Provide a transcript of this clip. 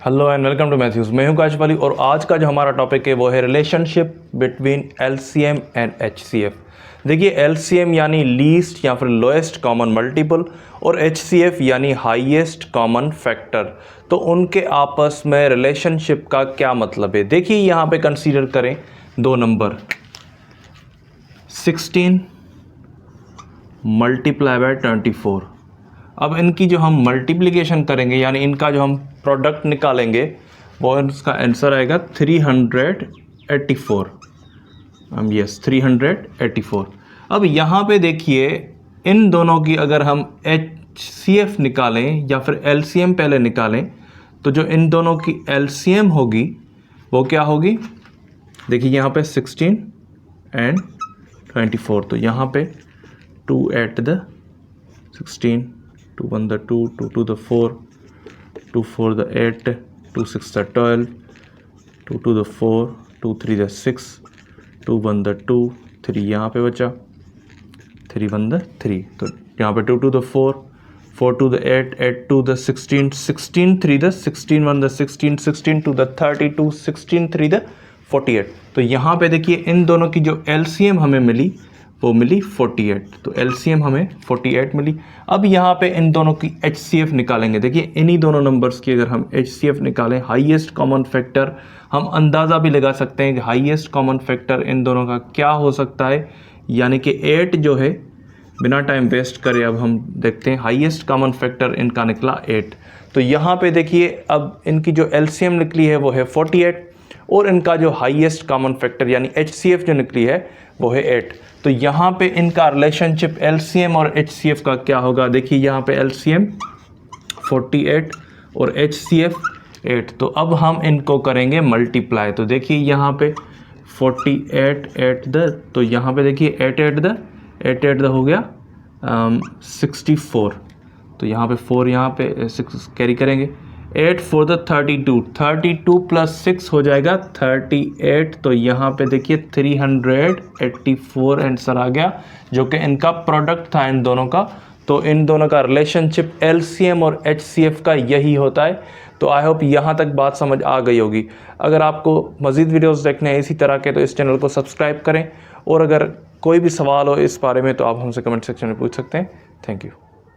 Hello and welcome to Mathews. मैं हूं काशिफ अली और आज का जो हमारा टॉपिक है वो है relationship between LCM and HCF. देखिए, एलसीएम यानी लीस्ट या फिर लोएस्ट कॉमन मल्टीपल और एचसीएफ यानी हाईएस्ट कॉमन फैक्टर। तो उनके आपस में रिलेशनशिप का क्या मतलब है? देखिए, यहाँ पे कंसीडर करें दो नंबर 16 मल्टीप्लाई बाय 24। अब इनकी जो हम मल्टीप्लिकेशन करेंगे यानी इनका जो हम प्रोडक्ट निकालेंगे वो इसका आंसर आएगा 384। यस 384। अब यहाँ पे देखिए, इन दोनों की अगर हम एचसीएफ निकालें या फिर एलसीएम पहले निकालें तो जो इन दोनों की एलसीएम होगी वो क्या होगी? देखिए यहाँ पे 16 एंड 24, तो यहाँ पे 2 at the 16, 2 1 the 2, 2 2 the 4, 2 4 the 8, 2 6 the 12, 2 2 the 4, 2 3 the 6, 2 1 the 2, 3 यहाँ पे बचा, 3 1 the 3, तो यहाँ पे 2 2 the 4, 4 2 the 8, 8 2 the 16, 16 3 the 16 1 the 16, 16 2 the 32, 16 3 the 48। तो यहाँ पे देखिए इन दोनों की जो एलसीएम हमें मिली वो मिली 48, तो एलसीएम हमें 48 मिली। अब यहाँ पे इन दोनों की एचसीएफ निकालेंगे। देखिए, इन्हीं दोनों नंबर्स की अगर हम एचसीएफ निकालें, हाईएस्ट कॉमन फैक्टर, हम अंदाज़ा भी लगा सकते हैं कि हाईएस्ट कॉमन फैक्टर इन दोनों का क्या हो सकता है, यानी कि 8 जो है, बिना टाइम वेस्ट करे अब हम देखते हैं हाईएस्ट कॉमन फैक्टर इनका निकला 8। तो यहाँ पे देखिए अब इनकी जो एलसीएम निकली है वो है 48 और इनका जो हाईएस्ट कॉमन फैक्टर यानी एचसीएफ जो निकली है वो है 8। तो यहाँ पे इनका रिलेशनशिप एलसीएम और एचसीएफ का क्या होगा? देखिए यहाँ पे एलसीएम 48 और एचसीएफ 8। तो अब हम इनको करेंगे मल्टीप्लाई। तो देखिए यहाँ पे 48 8 द, तो यहाँ पे देखिए 8 8 द हो गया 64। तो यहाँ पे 4 यहाँ पे 6 कैरी करेंगे। 8 4 द 32, 32 प्लस 6 हो जाएगा 38। तो यहाँ पे देखिए 384 आंसर आ गया, जो कि इनका प्रोडक्ट था इन दोनों का। तो इन दोनों का रिलेशनशिप एलसीएम और एचसीएफ का यही होता है। तो आई होप यहाँ तक बात समझ आ गई होगी। अगर आपको मज़ीद वीडियोस देखने हैं इसी तरह के तो इस चैनल को सब्सक्राइब करें, और अगर कोई भी सवाल हो इस बारे में तो आप हमसे कमेंट सेक्शन में पूछ सकते हैं। Thank you.